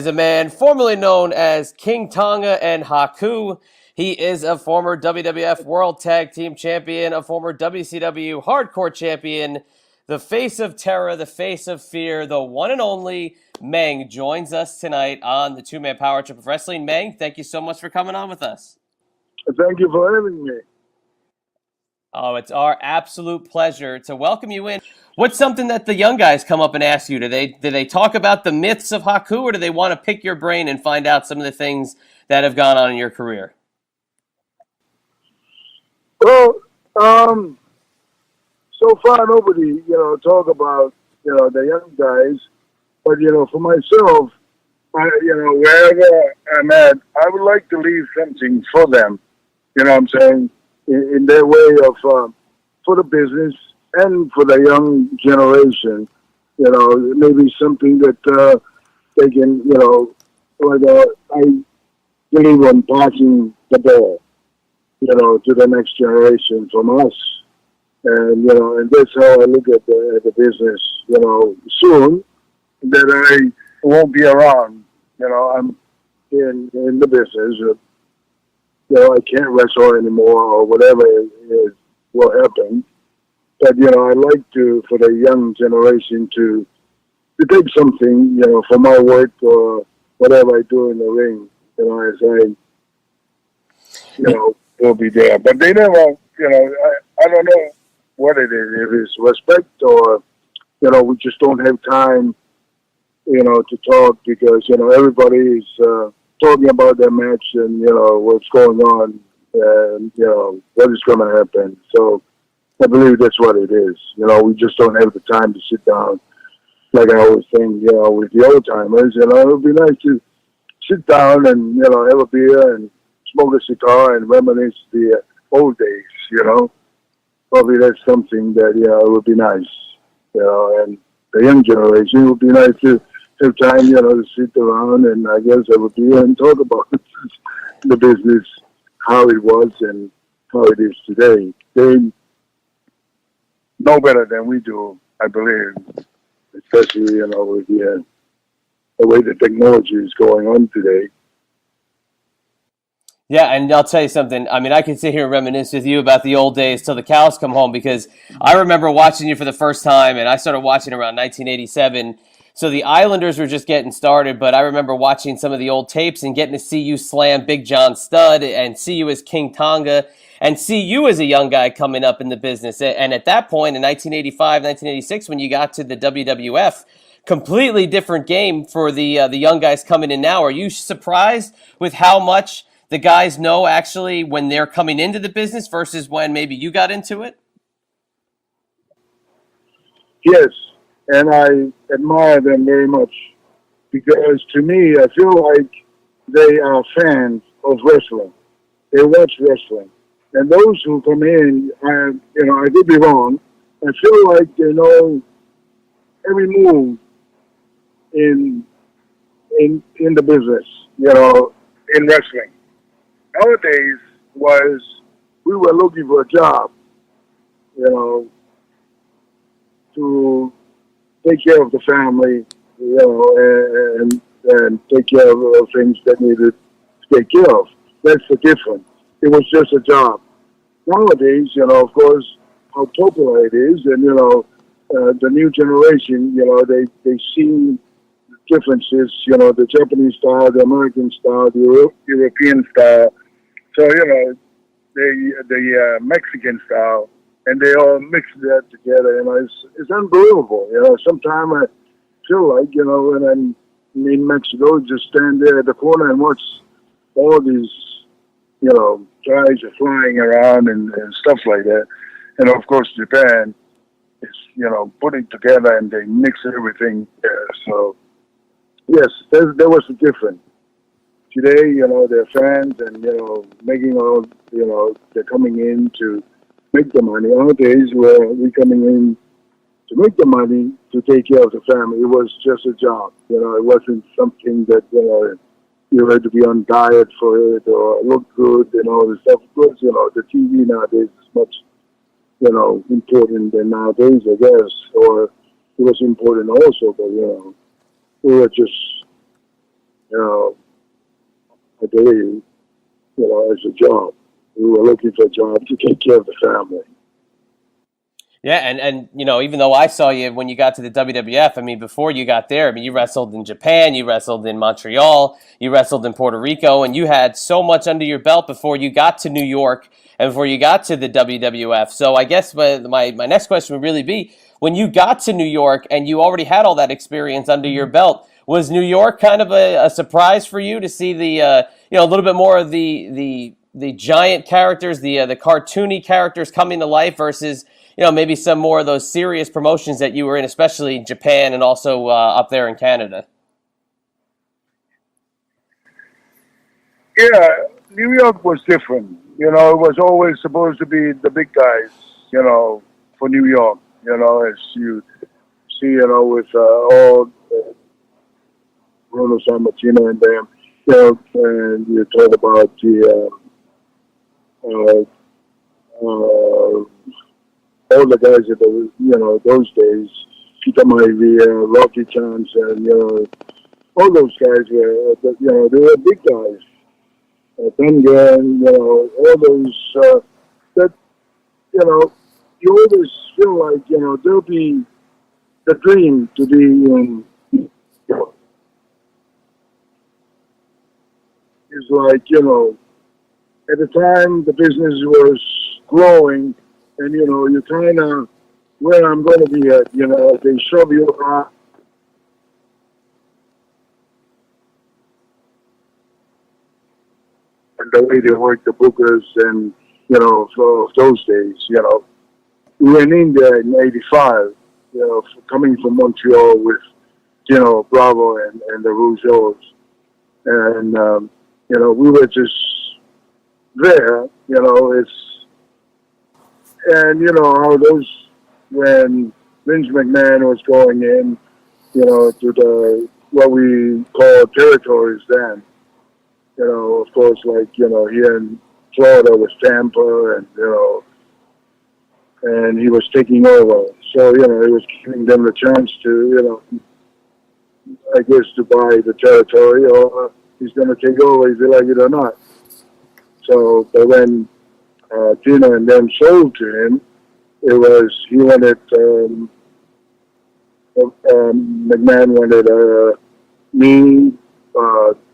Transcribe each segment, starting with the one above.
is a man formerly known as King Tonga and Haku. He is a former WWF World Tag Team Champion, a former WCW Hardcore Champion, the face of terror, the face of fear, the one and only Meng joins us tonight on the Two-Man Power Trip of Wrestling. Meng, thank you so much for coming on with us. Thank you for having me. Oh, it's our absolute pleasure to welcome you in. What's something that the young guys come up and ask you? Do they talk about the myths of Haku, or do they want to pick your brain and find out some of the things that have gone on in your career? Well, so far nobody, talk about, the young guys. But, for myself, wherever I'm at, I would like to leave something for them. You know what I'm saying? In their way of, for the business and for the young generation, maybe something that they can, I believe on passing the ball, to the next generation from us. And, and that's how I look at the business, soon that I won't be around, I'm in the business. I can't wrestle anymore or whatever will happen. But, I like for the young generation to take something, for my work or whatever I do in the ring, as I, will be there. But they never, I don't know what it is. If it's respect or, we just don't have time, to talk because, everybody is talking about their match and, what's going on and, what is going to happen. So I believe that's what it is. We just don't have the time to sit down, like I always think, with the old timers. It would be nice to sit down and, have a beer and smoke a cigar and reminisce the old days, Probably that's something that, it would be nice, and the young generation, it would be nice to have time, to sit around and I guess have a beer and talk about the business, how it was and how it is today. They know better than we do, I believe, especially, with the way the technology is going on today. Yeah, and I'll tell you something. I mean, I can sit here and reminisce with you about the old days till the cows come home because I remember watching you for the first time, and I started watching around 1987. So the Islanders were just getting started, but I remember watching some of the old tapes and getting to see you slam Big John Studd and see you as King Tonga and see you as a young guy coming up in the business. And at that point in 1985, 1986, when you got to the WWF, completely different game for the young guys coming in now. Are you surprised with how much the guys know actually when they're coming into the business versus when maybe you got into it? Yes, and I admire them very much because to me, I feel like they are fans of wrestling. They watch wrestling. And those who come in, I could be wrong, I feel like they know every move in the business, in wrestling. Nowadays we were looking for a job, to take care of the family, and take care of things that needed to take care of. That's the difference. It was just a job. Nowadays, of course, how popular it is, and the new generation, they see differences, the Japanese style, the American style, the European style. So, the Mexican style, and they all mix that together, it's unbelievable. Sometimes I feel like, when I'm in Mexico, just stand there at the corner and watch all these, guys are flying around and stuff like that. And of course, Japan is, putting together and they mix everything there. So, yes, there was a difference. Today, they're fans and, making all, they're coming in to make the money. Nowadays, we're coming in to make the money to take care of the family. It was just a job. It wasn't something that, you had to be on diet for it or look good and all this stuff. Of course, the TV nowadays is much, important than nowadays, I guess. Or it was important also, but, we were just you know, I believe, as a job. We were looking for a job to take care of the family. Yeah, and even though I saw you when you got to the WWF, I mean, before you got there, I mean, you wrestled in Japan, you wrestled in Montreal, you wrestled in Puerto Rico, and you had so much under your belt before you got to New York and before you got to the WWF. So I guess my next question would really be, when you got to New York and you already had all that experience under your belt, was New York kind of a surprise for you to see the a little bit more of the giant characters, the cartoony characters coming to life versus maybe some more of those serious promotions that you were in, especially Japan and also up there in Canada? Yeah, New York was different. It was always supposed to be the big guys, for New York, as you see, with all Bruno Sammartino and them, and you talk about all the guys that those days, Peter Maivia, Rocky Johnson, all those guys were, they were big guys. Dungan, all those, that, you always feel like, there'll be the dream to be in, it's like, at the time the business was growing and, you kind of, where I'm going to be at, they shove you around. And the way they work the bookers and, for those days, we went in there in 85, coming from Montreal with, Bravo and the Rougeaus. And, we were just there, how those, when Vince McMahon was going in, to the, what we call territories then, of course, like, here in Florida was Tampa and, and he was taking over. So, he was giving them the chance to, I guess to buy the territory or he's going to take over if you like it or not. So, but when Tina and them sold to him, it was, he wanted, McMahon wanted me,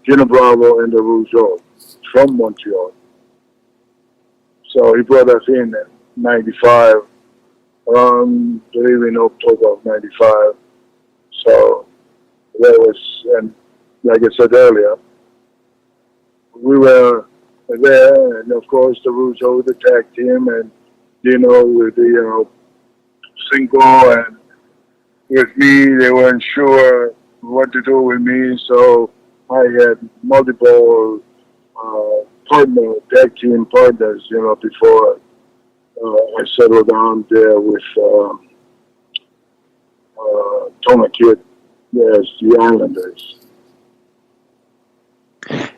Gina Bravo and the Rougeau from Montreal. So he brought us in 95, I believe in October of 95. So that was, and like I said earlier, we were there, and of course the Rougeau with the tag team, and with the Cinco, and with me, they weren't sure what to do with me, so I had multiple tag team partners, before I settled down there with Tony Kidd as the Islanders.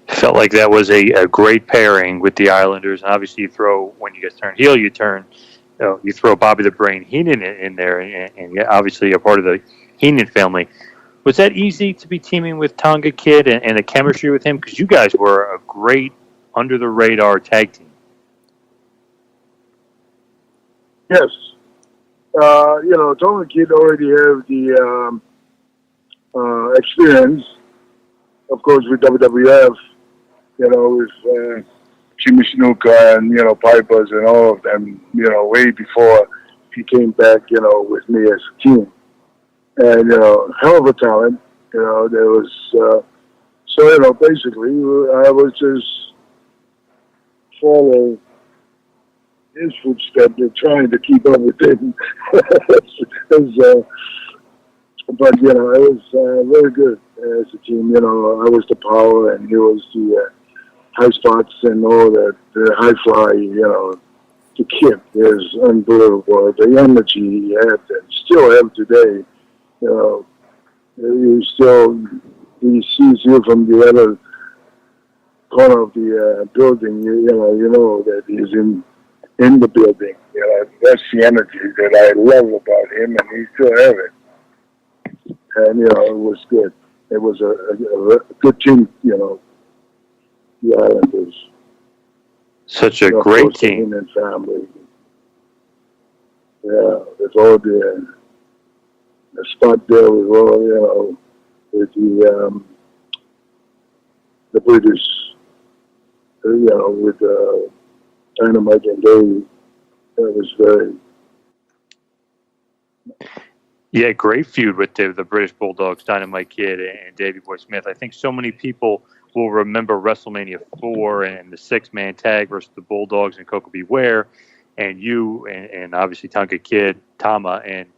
Felt like that was a great pairing with the Islanders. And obviously, you throw, when you get turned heel, you throw Bobby the Brain Heenan in there, and obviously a part of the Heenan family. Was that easy to be teaming with Tonga Kid and the chemistry with him? Because you guys were a great under-the-radar tag team. Yes. Tonga Kid already have the experience, of course, with WWF, with Jimmy Snuka and, Pipers and all of them, way before he came back, with me as a team. And, hell of a talent, there was, so, basically, I was just follow his footsteps and trying to keep up with him. But, it was very good as a team. I was the power and he was the high spots and all that, the high fly, the kid is unbelievable. The energy he had and still have today. He sees you from the other corner of the building, you know that he's in the building. That's the energy that I love about him, and he still have it. And, it was good. it was a good team, you know, the Islanders. Such a You know, of great course, the team. Heenan family. Yeah, it's all the spot there was all, you know, with the British, you know, with Dynamite and Dave. That was very, Yeah, great feud with the British Bulldogs, Dynamite Kid and Davey Boy Smith. I think so many people will remember WrestleMania 4 and the six-man tag versus the Bulldogs and Coco Beware, and you and obviously Tonka Kid, Tama, and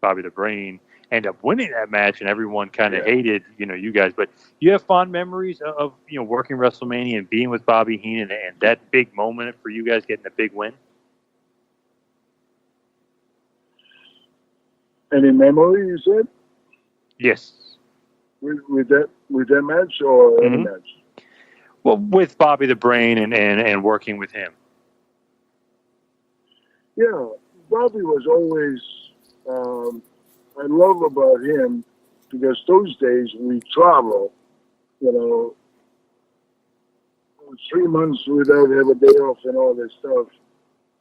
Bobby the Brain end up winning that match, and everyone kind of hated, you guys. But you have fond memories of working WrestleMania and being with Bobby Heenan and that big moment for you guys getting a big win. any memory you said Yes. with that match or any match? Well, with Bobby the Brain and working with him. Yeah, Bobby was always. I love about him because those days we travel, you know, 3 months without have a day off and all this stuff.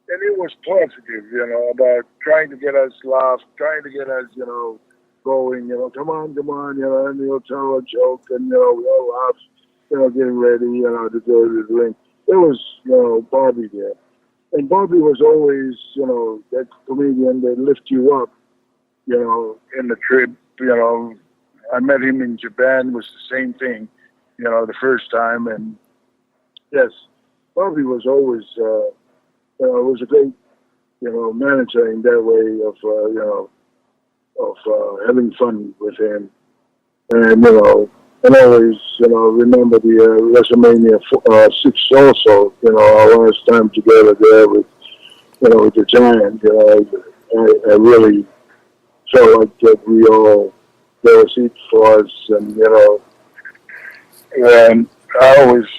And it was positive, you know, about trying to get us laugh, trying to get us, you know, going, you know, come on, you know, and he'll tell a joke and, you know, we all laugh, you know, getting ready, you know, to go to the ring. There was, you know, Bobby there. And Bobby was always, you know, that comedian that lift you up, you know, in the trip, you know. I met him in Japan, was the same thing, you know, the first time. And yes, Bobby was always, was a great, you know, manager in that way of, having fun with him. And, you know, and always, you know, remember the WrestleMania 6 also, you know, our last time together there with, you know, with the Giant, you know, I really felt like that we all, there was each for us, and, you know, and I always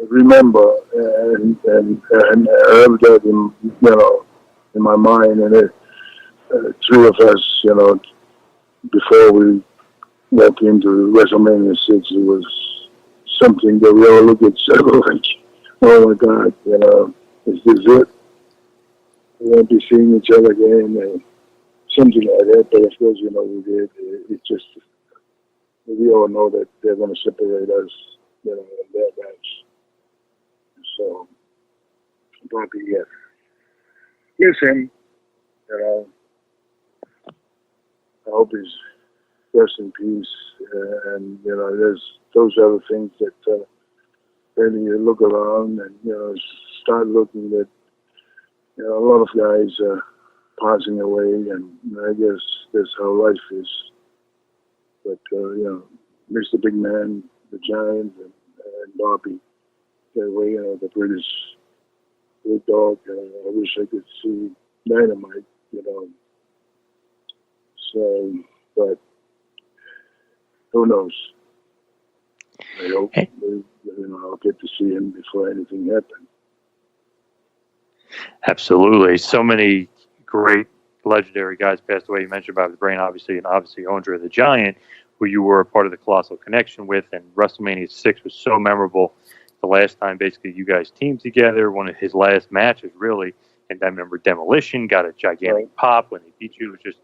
remember and have that in, you know, in my mind, and three of us, you know, before we went into WrestleMania 6, it was something that we all look at each other like, oh my God, you know, is this it? We won't be seeing each other again, and something like that. But of course, you know, we did. It's just, we all know that they're going to separate us, you know, in that match. So, Bobby, yes. Miss him, you know. I hope he's rest in peace. And, you know, there's those other things that then you look around and, you know, start looking at, you know, a lot of guys passing away, and I guess that's how life is. But, you know, Mr. Big Man, the Giant, and Bobby, that way, you know, the British Bulldog. I wish I could see Dynamite, you know. So, but who knows? I hope I'll get to see him before anything happens. Absolutely. So many great legendary guys passed away. You mentioned Bobby the Brain, obviously, and obviously Andre the Giant, who you were a part of the Colossal Connection with, and WrestleMania 6 was so memorable. The last time, basically, you guys teamed together, one of his last matches, really. And I remember Demolition got a gigantic pop when they beat you. It was just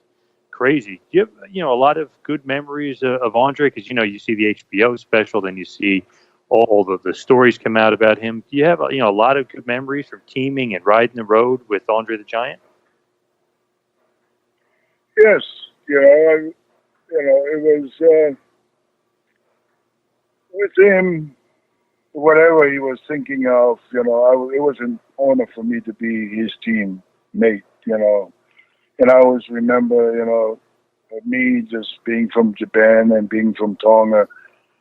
crazy. Do you have, a lot of good memories of Andre? Because, you see the HBO special, then you see all the stories come out about him. Do you have, a lot of good memories from teaming and riding the road with Andre the Giant? Yes, it was with him, whatever he was thinking of, it was an honor for me to be his teammate, And I always remember, me just being from Japan and being from Tonga,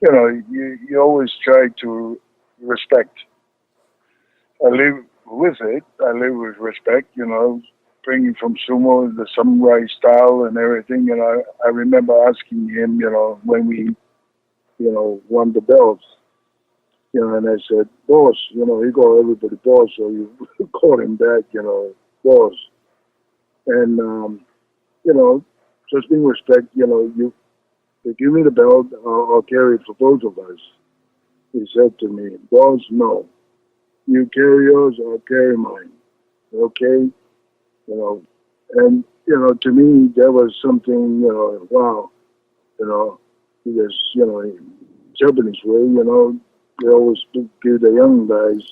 you always try to respect. I live with it. I live with respect, bringing from sumo, the samurai style and everything. And I remember asking him, when we, won the belts, and I said, boss, he called everybody boss, so you called him back, boss. And, just being respect, they give me the belt, I'll carry it for both of us. He said to me, boss, no. You carry yours, I'll carry mine. Okay? And, to me, that was something, wow, because, Japanese way, they always give the young guys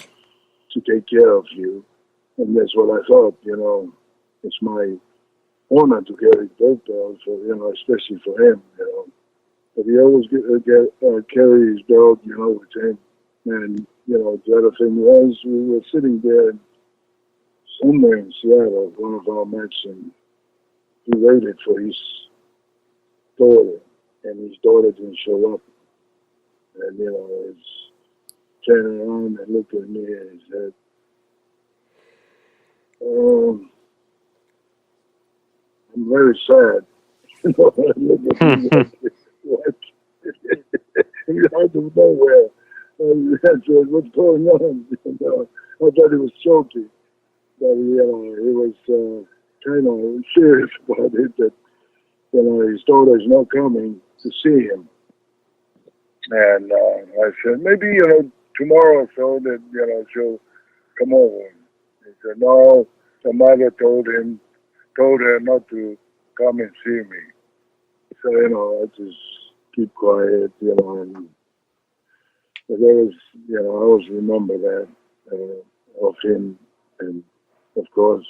to take care of you. And that's what I thought, it's my honor to carry both belts, especially for him, But he always carry his belt, with him. And, the other thing was we were sitting there somewhere in Seattle, one of our matches, and he waited for his daughter, and his daughter didn't show up. And, he's turning around and looked at me and he said, I'm very sad. Look at me like, what? He's out of nowhere. I said, what's going on? I thought he was joking. But, he was kind of serious about it that, his daughter is not coming to see him. And I said, maybe, tomorrow or so that, she'll come over. He said, no, the mother told her not to come and see me. So, I just keep quiet, and but there was, I always remember that of him. And, of course,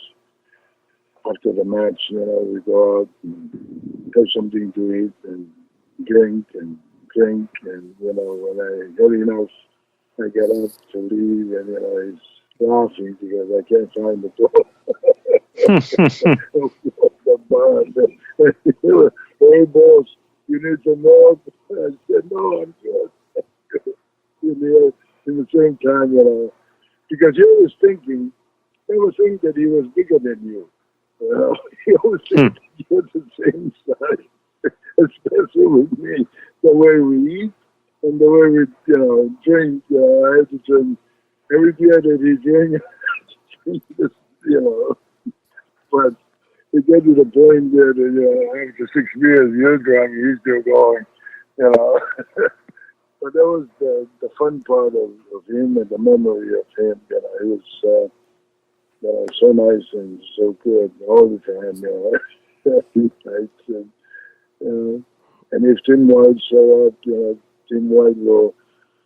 after the match, we go out and have something to eat and drink. And, when I had enough, I get up to leave, and, he's laughing because I can't find the door. The bar. Hey, boss, you need some more? I said, no, I'm good. In the same time, because he was thinking that he was bigger than you. He always thinks you're the same size, especially with me. The way we eat and the way we, drink. I have to drink every beer that he drinks, But it gets to the point that, after 6 years, you're drunk, he's still going, But that was the fun part of him and the memory of him. He was so nice and so good all the time. And if Tim White show up, Tim White will,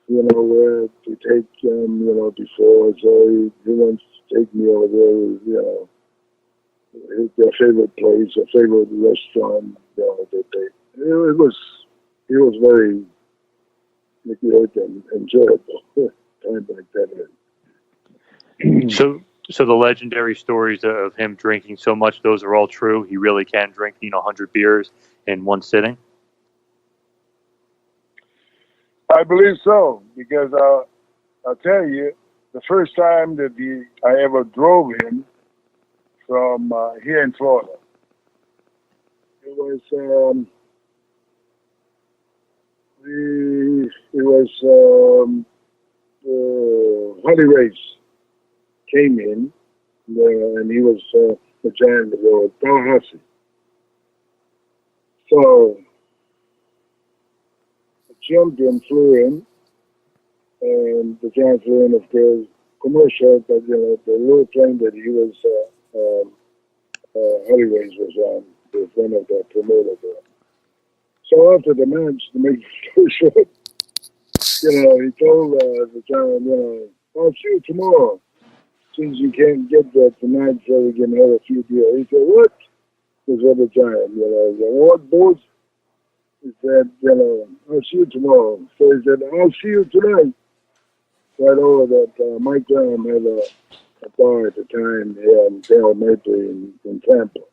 where to take him, before. So he wants to take me over, their favorite place, their favorite restaurant. It was very good and enjoyable time like that. So the legendary stories of him drinking so much, those are all true. He really can drink, 100 beers in one sitting. I believe so, because I'll tell you, the first time that I ever drove him from here in Florida, it was Honey Race came in, and he was the giant of the Tallahassee. So the champion flew in, and the giant flew in, of course, commercial, but the little plane that he was, Honey Race was on, was one of the promoters there. So after the match, to make it short, he told the giant, I'll see you tomorrow. Since you can't get there tonight, so we can have a few beers. He said, what? He said, the giant, I said, what, boss? He said, I'll see you tomorrow. So he said, I'll see you tonight. Right over that, Mike Graham had a bar at the time here in Dale Maple in Tampa.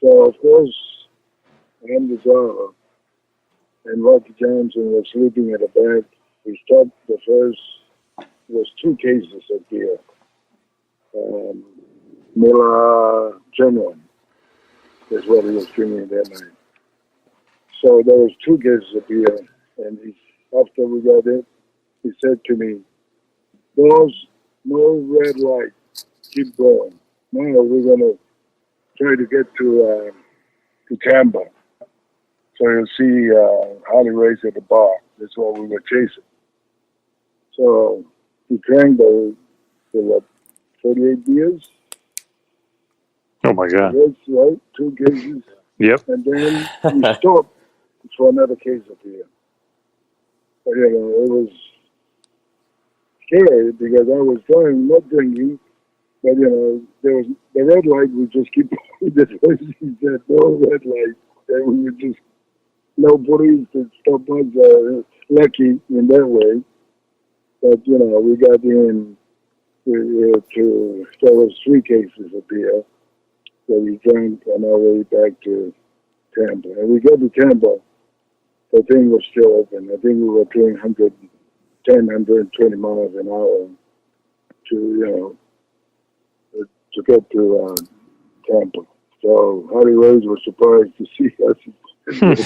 So, of course, I'm the driver, and Rocky Johnson was sleeping at the back. We stopped the first. Was 2 cases of beer. Miller Genuine is what he was drinking that night. So there was 2 cases of beer, and after we got it, he said to me, "Boss, no red light, keep going. Now we're gonna try to get to to Tampa. So you'll see Harley Race at the bar. That's what we were chasing. So he drank for what, 48 beers? Oh my God. That's right, 2 cases. Yep. And then we stopped for another case of beer. But, you know, it was scary because I was trying not drinking, but, you know, there was the red light would just keep going. That's why she said no red light. And we would just, no police to stop us. Lucky in that way. But, you know, we got in there was 3 cases of beer that we drank on our way back to Tampa. And we got to Tampa, the thing was still open. I think we were doing 120 miles an hour to, you know, to get to Tampa. So Harry Rose was surprised to see us. And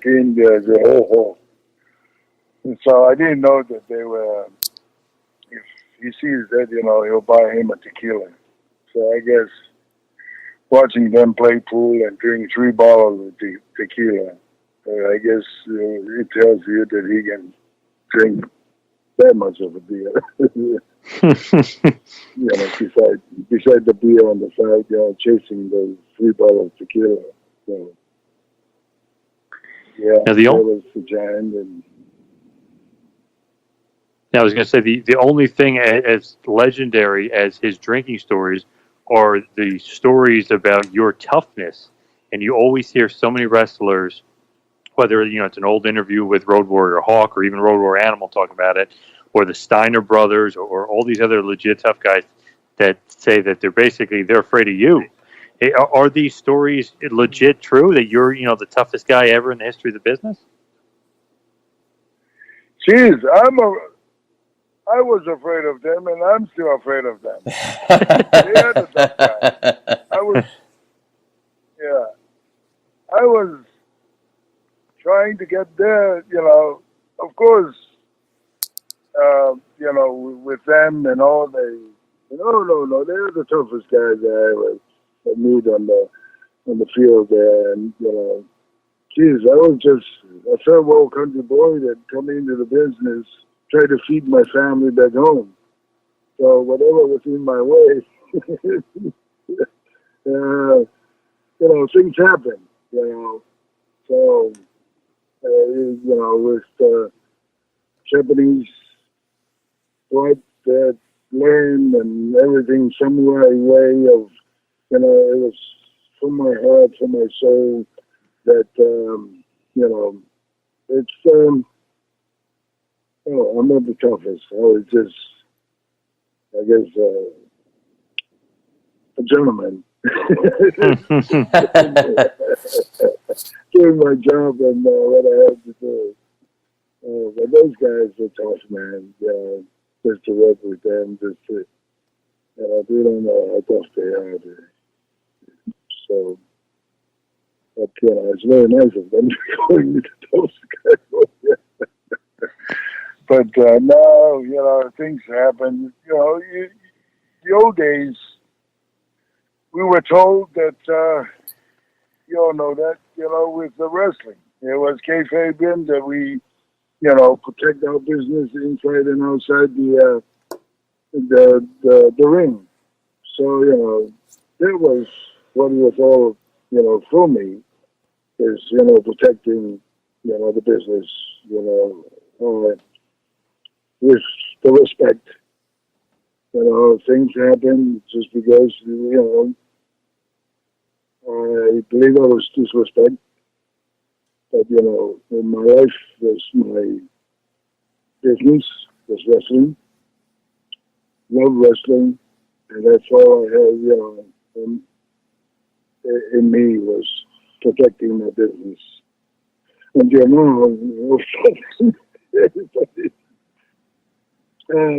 came there, and so I didn't know that they were, if he sees that, you know, he'll buy him a tequila. So I guess watching them play pool and drink 3 bottles of tequila, I guess it tells you that he can drink that much of a beer. You know, beside the beer on the side, you know, chasing those 3 bottles of tequila. So, yeah, that was the giant. And I was going to say the only thing as legendary as his drinking stories are the stories about your toughness. And you always hear so many wrestlers, whether, you know, it's an old interview with Road Warrior Hawk or even Road Warrior Animal talking about it, or the Steiner brothers or all these other legit tough guys that say that they're afraid of you. Are these stories legit true that you're, you know, the toughest guy ever in the history of the business? Jeez, I was afraid of them, and I'm still afraid of them. They are the tough guys. I was trying to get there, you know, of course, you know, with them and all, no, they're the toughest guys I ever meet on the field there, and, you know, geez, I was just a third world country boy that come into the business, try to feed my family back home. So whatever was in my way, you know, things happen, you know. So, you know, with Japanese blood that land and everything, samurai way of, you know, it was from my heart, from my soul that, you know, it's, oh, I'm not the toughest. I was just, I guess, a gentleman. Doing my job and what I had to do. But those guys are tough, man. Just to work with them, just to, you know, we don't know how tough they are. So, but, you know, it's very nice of them to call me the toughest guy. But no, you know, things happen. You know, the old days, we were told that, you all know that, you know, with the wrestling. It was kayfabe in that we, you know, protect our business inside and outside the ring. So, you know, that was what it was all, you know, for me, is, you know, protecting, you know, the business, you know, with the respect. You know, things happen just because, you know, I believe I was disrespect. But, you know, in my life was my business, was wrestling, love wrestling, and that's all I had, you know, in me was protecting my business. And, you know, everybody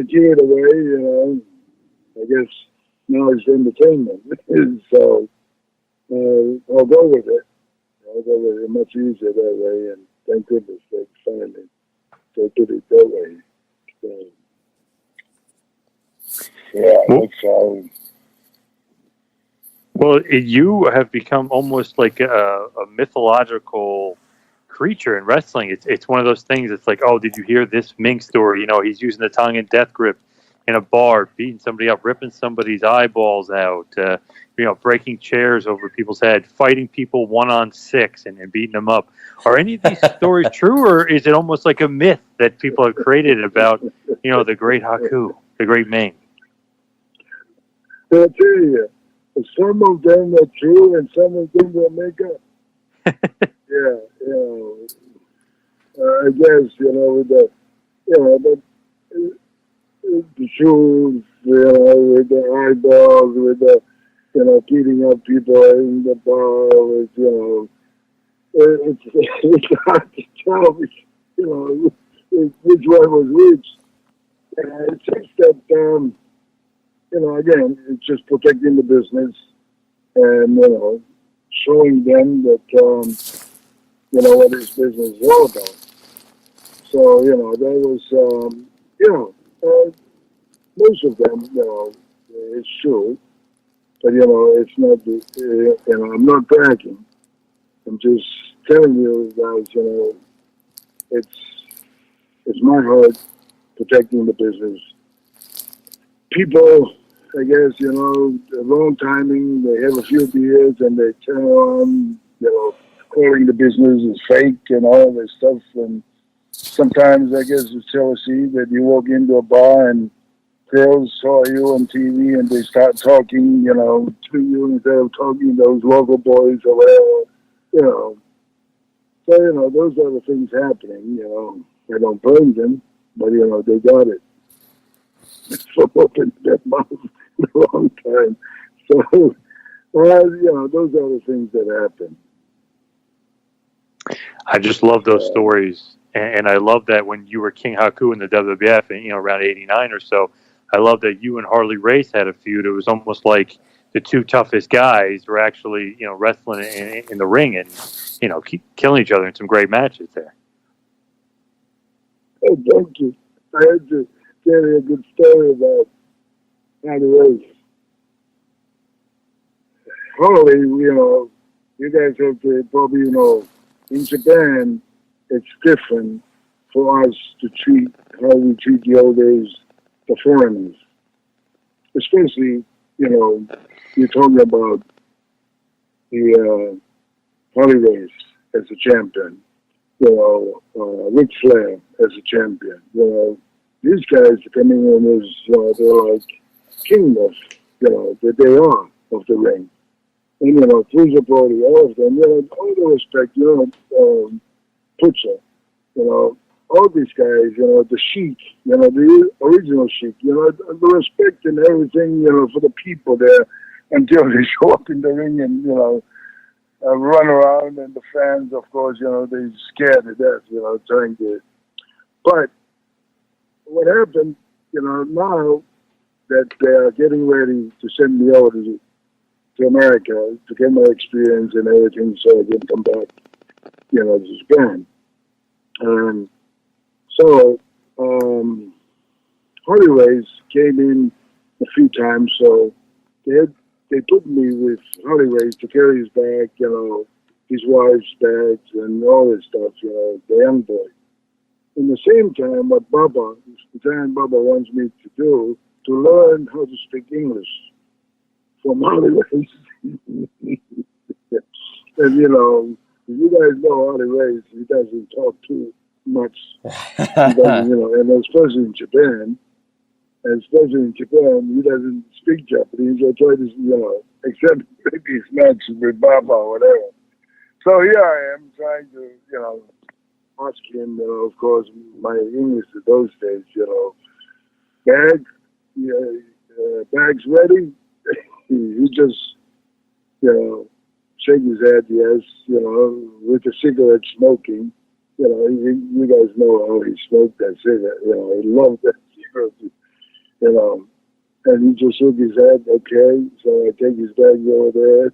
cheered away, you know. I guess now it's entertainment. So I'll go with it. I'll go with it much easier that way, and thank goodness they finally did it that way. So, yeah, that's how. Well, you have become almost like a mythological creature in wrestling. It's one of those things. It's like, oh, did you hear this Ming story? You know, he's using the tongue and death grip in a bar, beating somebody up, ripping somebody's eyeballs out. You know, breaking chairs over people's head, fighting people 1-on-6 and beating them up. Are any of these stories true, or is it almost like a myth that people have created about, you know, the great Haku, the great Ming? I'll tell you, some of them are true and some of them will make up. Yeah, you know, I guess, you know, with the, you know, the shoes, you know, with the eyeballs, with the, you know, beating up people in the bar, with, you know, it's hard to tell, which, you know, which one was which. It's just that, you know, again, it's just protecting the business and, you know, showing them that, you know, what this business is all about. So, you know, that was, you know, most of them, you know, it's true. But, you know, it's not, you know, I'm not bragging. I'm just telling you guys, you know, it's my heart protecting the business. People, I guess, you know, the wrong timing, they have a few beers and they turn on, you know, calling the business is fake and all this stuff. And sometimes, I guess, it's jealousy that you walk into a bar and girls saw you on TV and they start talking, you know, to you instead of talking to those local boys or whatever, you know. So, you know, those are the things happening, you know. I don't blame them, but, you know, they got it. So open their mouth in a long time. So, you know, those are the things that happen. I just love those stories, and I love that when you were King Haku in the WWF, and you know, around '89 or so. I love that you and Harley Race had a feud. It was almost like the two toughest guys were actually, you know, wrestling in the ring and, you know, keep killing each other in some great matches there. Oh, thank you. I had to tell you a good story about Harley Race. Harley, you know, you guys have to probably, you know, in Japan, it's different for us to treat how we treat the old days, the foreigners. Especially, you know, you're talking about the Harley Race as a champion, you know, Ric Flair as a champion. You know, these guys are coming in as, they're like king of, you know, that they are of the ring. And, you know, Cruiser Brody, all of them, you know, all the respect, you know, Butcher, you know, all these guys, you know, the Sheik, you know, the original Sheik, you know, the respect and everything, you know, for the people there until they show up in the ring and, you know, run around and the fans, of course, you know, they're scared to death, you know, trying to. But what happened, you know, now that they're getting ready to send me over to America to get my experience and everything so I can come back, you know, to Japan. So, Harley Race came in a few times, so they put me with Harley Race to carry his bag, you know, his wife's bags and all this stuff, you know, the young boy. In the same time, what Giant Bubba wants me to do, to learn how to speak English from Harley Race. And, you know, you guys know Harley Race, he doesn't talk too much. He doesn't, you know, and especially in Japan, he doesn't speak Japanese or try to, you know, except maybe his matches with Baba or whatever. So here I am trying to, you know, ask him, you know, of course, my English in those days, you know, bags ready. He just, you know, shake his head, yes, you know, with the cigarette smoking. You know, you guys know how he smoked that cigarette. You know, he loved that cigarette, you know. And he just shook his head, okay, so I take his bag over there.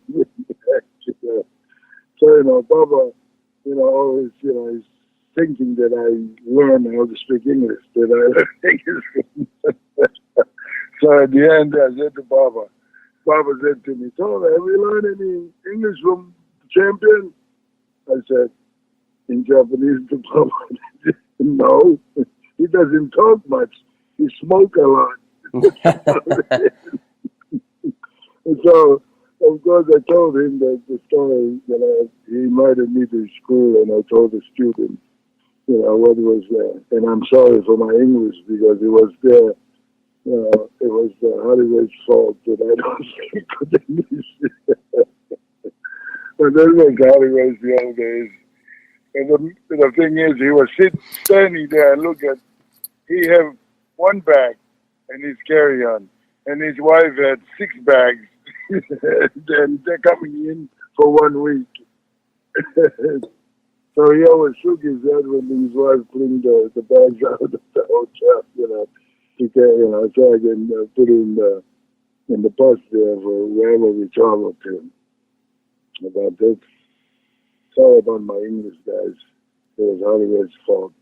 So, you know, Baba, you know, always, you know, he's thinking that I learn how to speak English, that I think it's So at the end, I said to Baba, Baba said to me, Tony, have you learned any English from the champion? I said, in Japanese to Baba, no, he doesn't talk much. He smoke a lot. And so, of course, I told him that the story that he invited me to school, and I told the students, what was there. And I'm sorry for my English because it was there. It was Hollywood's fault that I don't speak good English. But that was Hollywood's the old days. And the thing is, he was standing there and look at, he have one bag and his carry-on, and his wife had 6 bags, and they're coming in for 1 week. So he always shook his head when his wife cleaned the bags out of the hotel, to get, so I can put it in the bus there for wherever we travel to. But that's all about my English, guys. It was Hollywood's fault.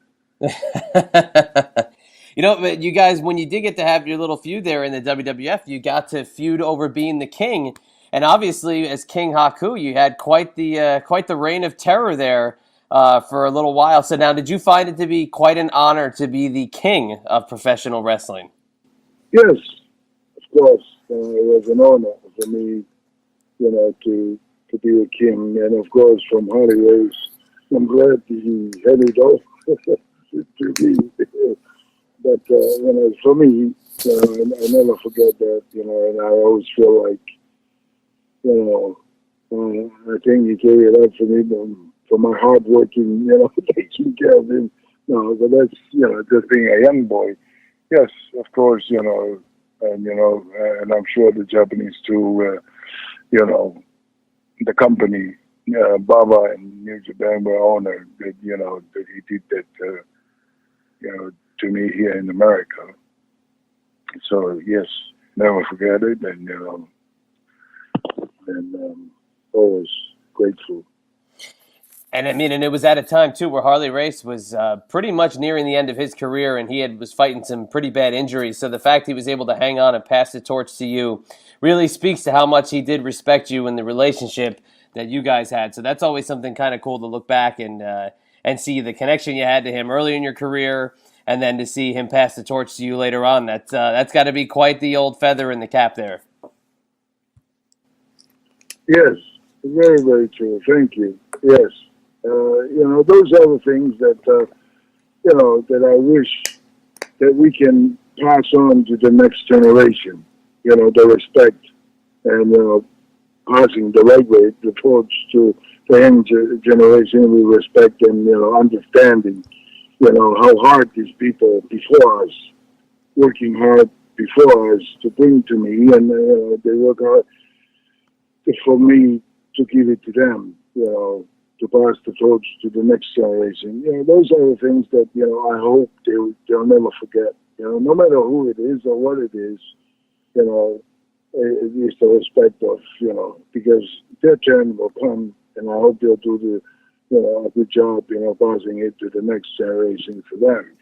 But you guys, when you did get to have your little feud there in the WWF, you got to feud over being the king, and obviously, as King Haku, you had quite the reign of terror there for a little while. So now, did you find it to be quite an honor to be the king of professional wrestling? Yes, of course. It was an honor for me, to be a king, and of course, from Hollywood, I'm glad he handed over to me. But, for me, I never forget that, and I always feel like, I think he carried it up for me for my hard working, taking care of him. No, but that's, just being a young boy. Yes, of course, and, and I'm sure the Japanese too, the company, Baba and New Japan were honored that, that he did that, to me here in America. So yes, never forget it, and always grateful. And and it was at a time too where Harley Race was pretty much nearing the end of his career, and was fighting some pretty bad injuries. So the fact he was able to hang on and pass the torch to you really speaks to how much he did respect you and the relationship that you guys had. So that's always something kind of cool to look back and see the connection you had to him early in your career, and then to see him pass the torch to you later on. That's got to be quite the old feather in the cap there. Yes, very, very true. Thank you. Yes. Those are the things that, that I wish that we can pass on to the next generation, the respect and, passing the right way, the torch to the young generation with respect and, understanding, how hard these people before us, working hard before us to bring to me, and, they work hard for me to give it to them, to pass the torch to the next generation. Those are the things that, I hope they'll never forget. No matter who it is or what it is, it is the respect of, because their turn will come, and I hope they'll do a good job, passing it to the next generation for them,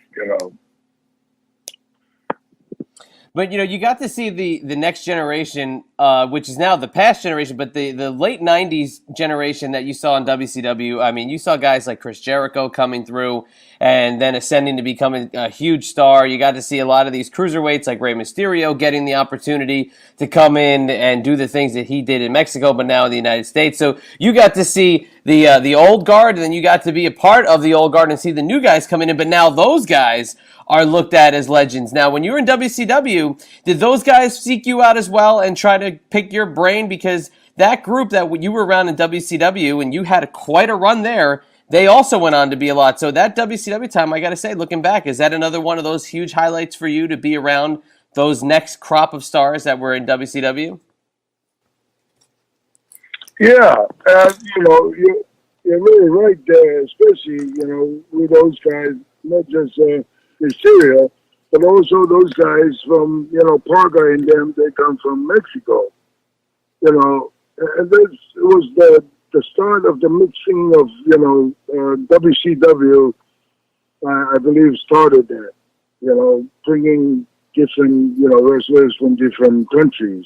But, you got to see the next generation, which is now the past generation, but the late 90s generation that you saw in WCW. I mean, you saw guys like Chris Jericho coming through and then ascending to becoming a huge star. You got to see a lot of these cruiserweights like Rey Mysterio getting the opportunity to come in and do the things that he did in Mexico, but now in the United States. So you got to see the old guard, and then you got to be a part of the old guard and see the new guys coming in, but now those guys are looked at as legends. Now, when you were in WCW, did those guys seek you out as well and try to pick your brain? Because that group that you were around in WCW, and you had quite a run there, they also went on to be a lot. So that WCW time, I got to say, looking back, is that another one of those huge highlights for you to be around those next crop of stars that were in WCW? Yeah, you're really right there, especially, with those guys, not just Mysterio, but also those guys from, Parker and them, they come from Mexico, and this was the start of the mixing of, WCW, I believe started that, bringing different, wrestlers from different countries.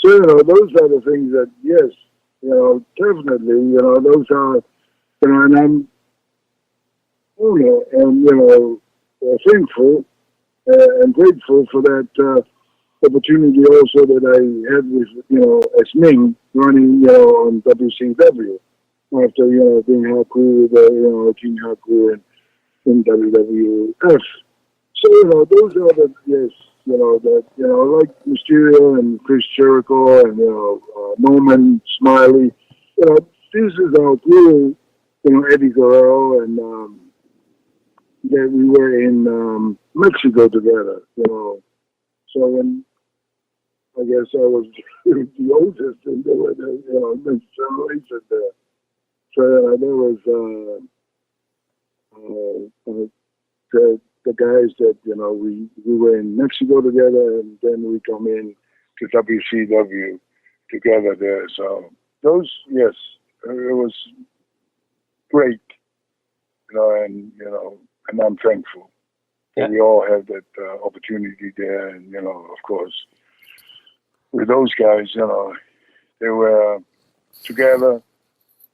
So, those are the things that, yes, definitely, those are, and I'm, thankful and grateful for that opportunity also that I had with, as Ming running, on WCW after, being Haku, King Haku in WWF. So, those are the, yes, like Mysterio and Chris Jericho and, Norman Smiley, this is our crew, Eddie Guerrero and, that we were in, Mexico together, So when, I guess I was the oldest and there were the, next generation there. So, there was, the guys that we were in Mexico together, and then we come in to WCW together there. So those, yes, it was great, and I'm thankful that we all had that opportunity there, and of course, with those guys, they were together,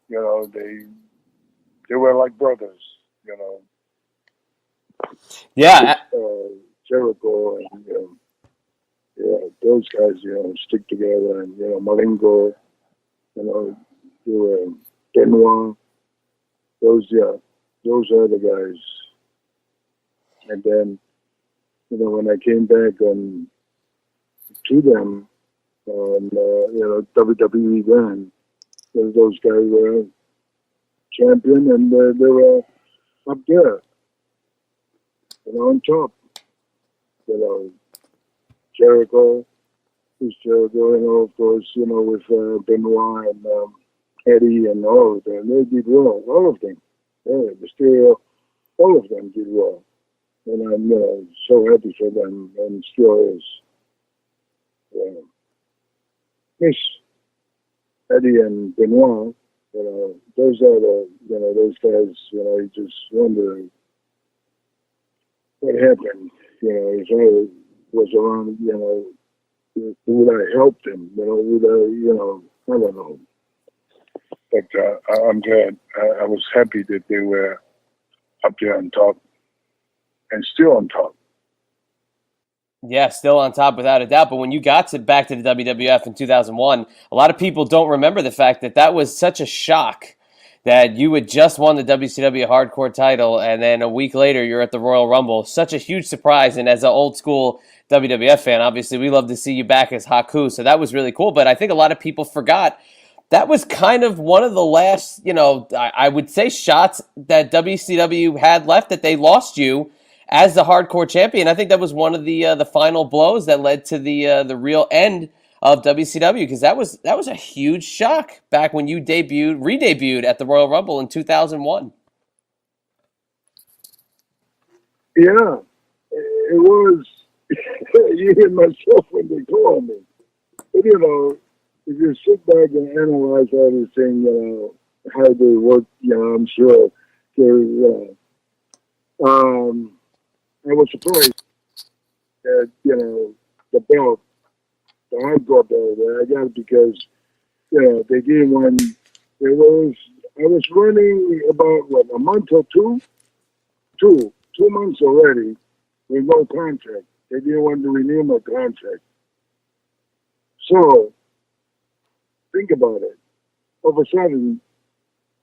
they were like brothers, Yeah. Jericho and those guys, stick together, and Malenko, they were Benoit, those are the guys. And then, when I came back to them on WWE then, those guys were champion, and they were up there, on top, Jericho, who's Jericho, of course, with Benoit and Eddie and all of them. They did well, all of them. Yeah, Mysterio, all of them did well. And I'm so happy for them, and still is. Miss Eddie and Benoit, those are those guys, you just wonder what happened, if I was around, would I help them, would I, I don't know. But I'm glad. I was happy that they were up there on top and still on top. Yeah, still on top without a doubt. But when you got back to the WWF in 2001, a lot of people don't remember the fact that that was such a shock that you had just won the WCW Hardcore title, and then a week later you're at the Royal Rumble. Such a huge surprise. And as an old school WWF fan, obviously we love to see you back as Haku, so that was really cool. But I think a lot of people forgot that was kind of one of the last, I would say shots that WCW had left, that they lost you as the hardcore champion. I think that was one of the final blows that led to the real end of WCW, because that was a huge shock back when you re-debuted at the Royal Rumble in 2001. Yeah, it was. You hear myself when they call me. But, if you sit back and analyze everything, how they work, I'm sure there's, I was surprised that, the belt, the hardcore belt that I got, because, they didn't want, I was running about, a month or two months already with no contract. They didn't want to renew my contract. So, think about it. All of a sudden,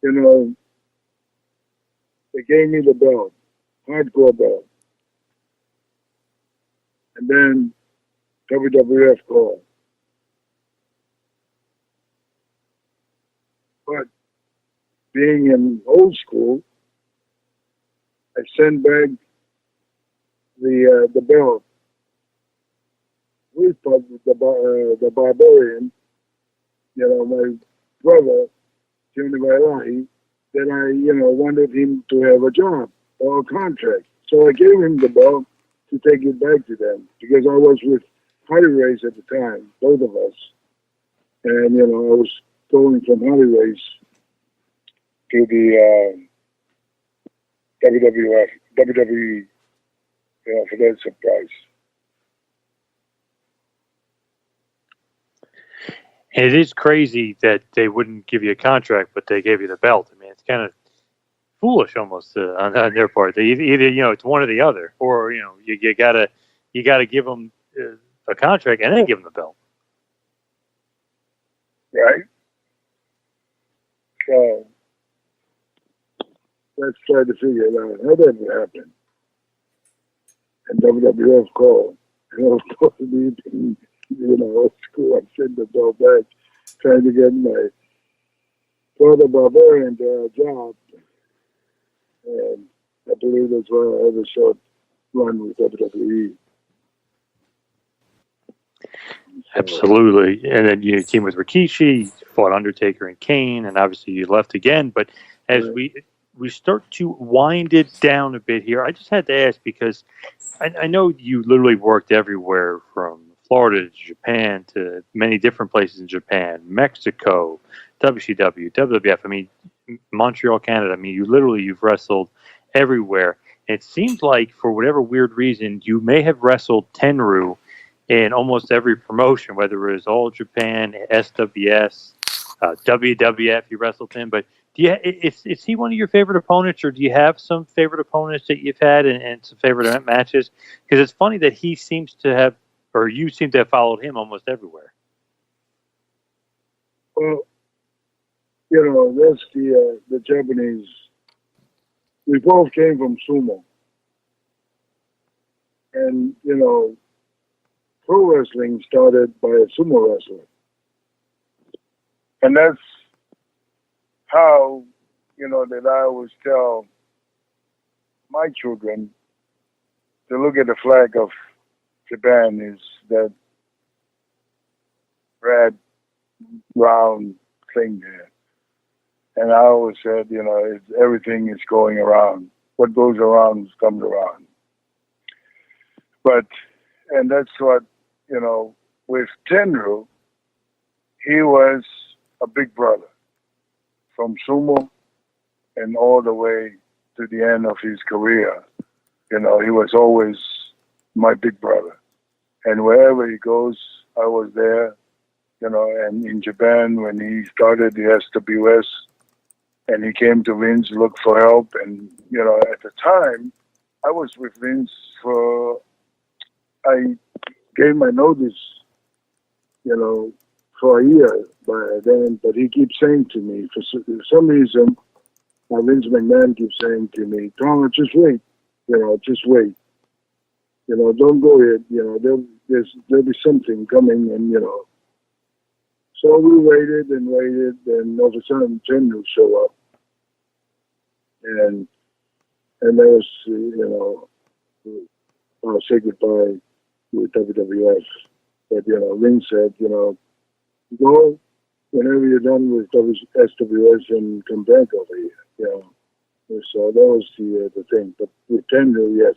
they gave me the belt, hardcore belt. And then WWF called. But being in old school, I sent back the belt with the Barbarian, my brother, Jimmy Vailahi, that I, wanted him to have a job or a contract. So I gave him the belt to take it back to them, because I was with Hardy Race at the time, both of us. And, I was going from Hardy Race to the WWE, for that surprise. And it is crazy that they wouldn't give you a contract, but they gave you the belt. I mean, it's kind of foolish almost on their part. They either it's one or the other, or you gotta give them a contract and then give them the belt. Right? So let's try to figure it out. How did it happen? And WWF called. And I was supposed to be in, old school. I'm sitting the bell back trying to get my father Barbarian job. And I believe that's why I had a short run with WWE. Absolutely. And then you team with Rikishi, fought Undertaker and Kane, and obviously you left again. But as we start to wind it down a bit here, I just had to ask because I know you literally worked everywhere from Florida to Japan to many different places in Japan, Mexico, WCW, WWF. I mean, Montreal, Canada. I mean, you've wrestled everywhere. It seems like for whatever weird reason, you may have wrestled Tenryu in almost every promotion, whether it was All Japan, SWS, WWF. You wrestled him, but is he one of your favorite opponents, or do you have some favorite opponents that you've had and some favorite matches? Because it's funny that he seems to have, or you seem to have followed him almost everywhere. Well, that's the Japanese. We both came from sumo, and pro wrestling started by a sumo wrestler, and that's how that I always tell my children to look at the flag of Japan is that red round thing there. And I always said, everything is going around. What goes around comes around. And that's what, with Tenryu, he was a big brother from sumo and all the way to the end of his career. He was always my big brother. And wherever he goes, I was there, and in Japan when he started the SWS, and he came to Vince to look for help. And, at the time, I was with Vince I gave my notice, for a year by then, but he keeps saying to me, for some reason, Vince McMahon keeps saying to me, Tom, just wait, just wait. Don't go yet, there'll be something coming, and, So we waited, and all of a sudden, Tenryu show up. And that was, I'll say goodbye with WWF. But, Vince said, go whenever you're done with SWS and come back over here, So that was the thing. But with Tenryu, yes.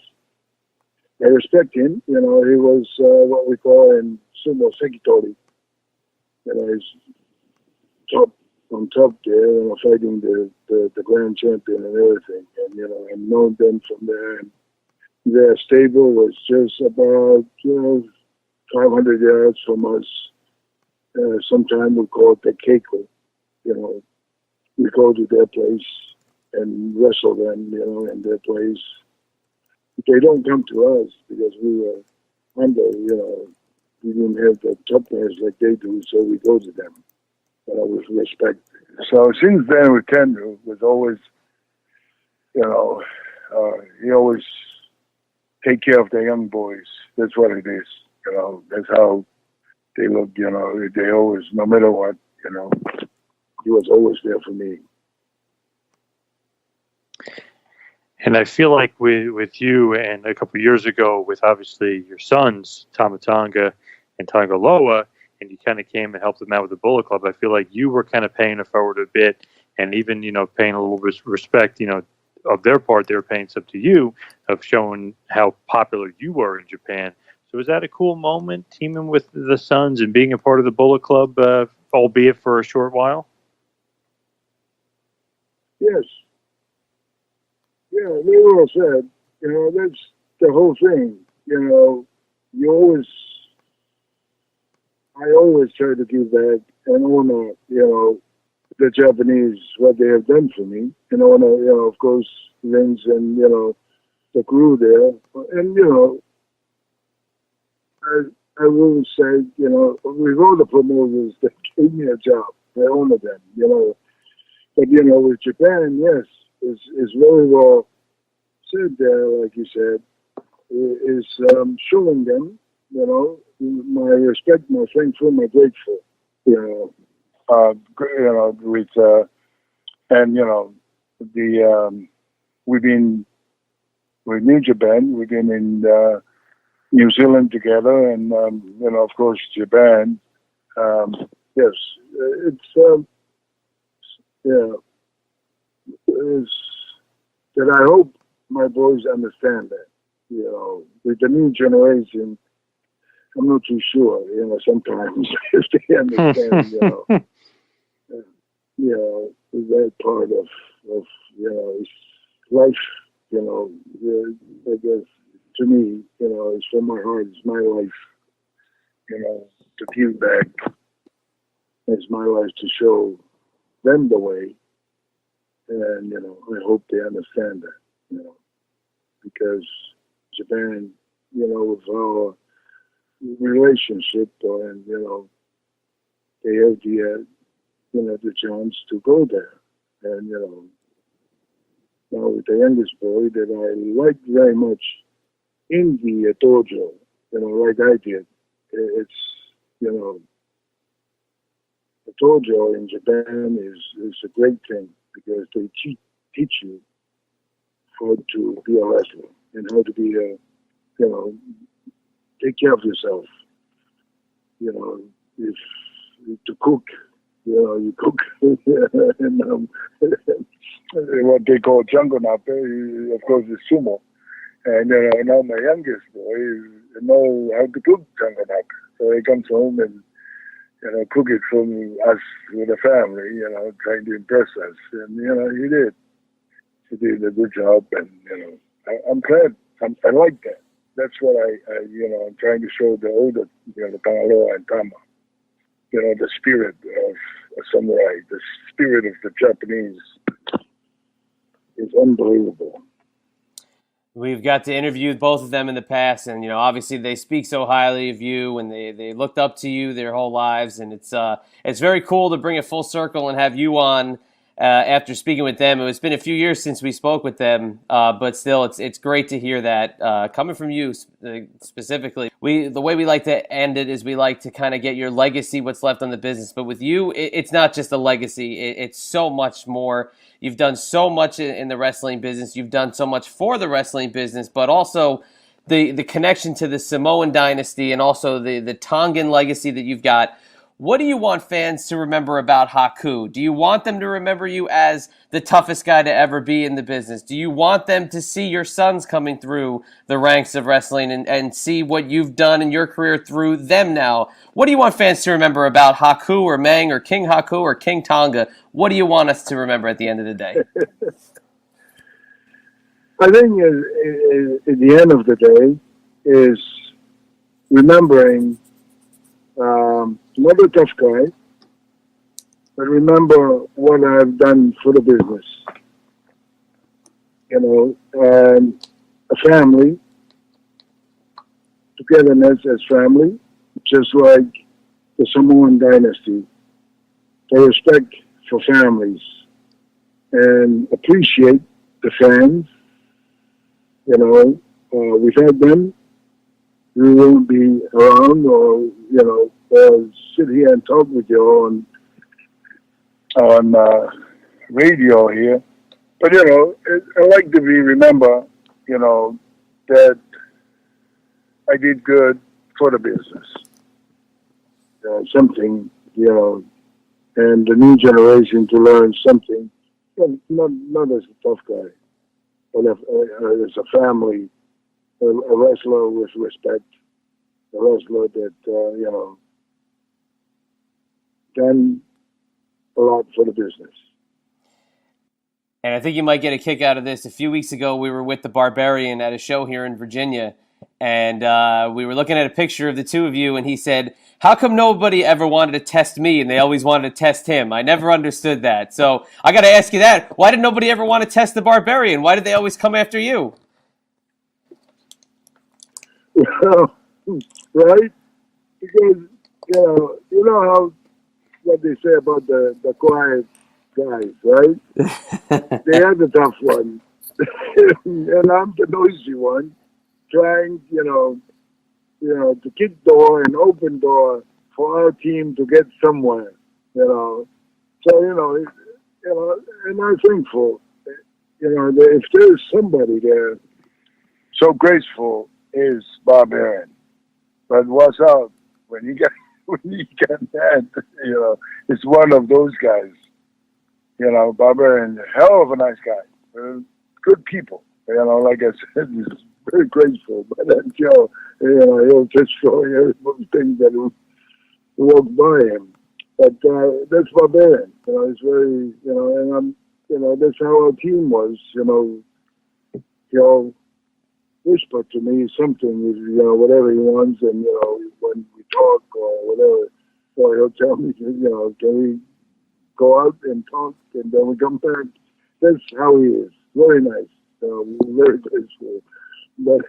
I respect him. He was what we call in sumo sekitori. He's on top there, fighting the grand champion and everything. And, and known them from there. And their stable was just about, 500 yards from us. Sometime we call it the Keiko. We go to their place and wrestle them, in their place. They don't come to us because we were under, we didn't have the toughness like they do, so we go to them. But I was respect. So since then with Tenryu was always, he always take care of the young boys. That's what it is. That's how they look, they always, no matter what, he was always there for me. And I feel like with you and a couple of years ago with obviously your sons, Tamatanga and Tangaloa, and you kind of came and helped them out with the Bullet Club, I feel like you were kind of paying it forward a bit and even, paying a little bit of respect, of their part, they were paying some to you of showing how popular you were in Japan. So was that a cool moment, teaming with the sons and being a part of the Bullet Club, albeit for a short while? Yes. Yeah, they were all said. That's the whole thing. I always try to give back and honor, the Japanese, what they have done for me, and honor, of course, Vince and, the crew there. And, I will say, with all the promoters that gave me a job, I honor them, But, with Japan, yes, is very well said there, like you said, is showing them, my respect, my thankful, my grateful, with, and, we've been with New Japan, we've been in New Zealand together, and, of course, Japan. Yes, it's, yeah, it's that I hope my boys understand that. With the new generation, I'm not too sure. Sometimes if they understand, that part of it's life. I guess to me, it's from my heart. It's my life. To give back. It's my life to show them the way, and I hope they understand that. Because Japan, with our relationship, and they have the chance to go there, and now with the youngest boy that I like very much in the dojo, like I did, it's the dojo in Japan is a great thing because they teach you how to be a wrestler and how to be take care of yourself. If to cook, you cook, and what they call jungle-nappe, of course, is sumo. And now my youngest boy know how to cook jungle-nappe. So he comes home and cook it for us with the family. Trying to impress us, and he did. He did a good job, and I'm glad. I like that. That's what I'm trying to show the older, the Tangaloa and Tama. The spirit of a samurai, the spirit of the Japanese is unbelievable. We've got to interview both of them in the past, and obviously they speak so highly of you, and they looked up to you their whole lives, and it's very cool to bring it full circle and have you on after speaking with them. It's been a few years since we spoke with them, but still, it's great to hear that coming from you specifically. The way we like to end it is we like to kind of get your legacy, what's left on the business, but with you, it's not just a legacy; it's so much more. You've done so much in the wrestling business. You've done so much for the wrestling business, but also the connection to the Samoan dynasty and also the Tongan legacy that you've got. What do you want fans to remember about Haku? Do you want them to remember you as the toughest guy to ever be in the business? Do you want them to see your sons coming through the ranks of wrestling and see what you've done in your career through them now? What do you want fans to remember about Haku or Mang or King Haku or King Tonga? What do you want us to remember at the end of the day? I think at the end of the day is remembering another tough guy, but remember what I've done for the business. And a family, togetherness as family, just like the Samoan dynasty. The respect for families and appreciate the fans. Without them, we won't be around or sit here and talk with you on radio here. But I like to be remember, that I did good for the business. Something, and the new generation to learn something. Not as a tough guy, but as a family, a wrestler with respect. A wrestler that, done a lot for the business. And I think you might get a kick out of this. A few weeks ago, we were with the Barbarian at a show here in Virginia, and we were looking at a picture of the two of you, and he said, "How come nobody ever wanted to test me, and they always wanted to test him?" I never understood that. So I got to ask you that. Why did nobody ever want to test the Barbarian? Why did they always come after you? Well, right? Because, you know how, what they say about the quiet guys, right? They are the tough one. And I'm the noisy one, trying, to kick door and open door for our team to get somewhere, So, and I'm thankful, if there's somebody there so graceful is Barbarian. But watch out when you get mad, it's one of those guys. Barbarian, hell of a nice guy. Good people. Like I said, he's very graceful. But until, he'll just show you everything that walks by him. But that's Barbarian. It's very, and that's how our team was. He'll whisper to me something, whatever he wants, and, when we talk or whatever, so he'll tell me, can we go out and talk, and then we come back. That's how he is. Very nice. Very graceful. But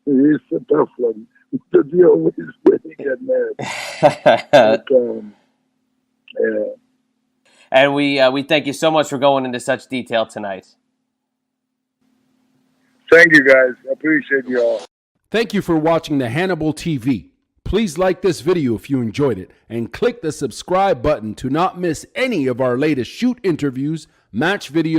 he's a tough one to deal with when he get mad. But, yeah. And we thank you so much for going into such detail tonight. Thank you, guys. I appreciate you all. Thank you for watching the Hannibal TV. Please like this video if you enjoyed it, and click the subscribe button to not miss any of our latest shoot interviews, match videos,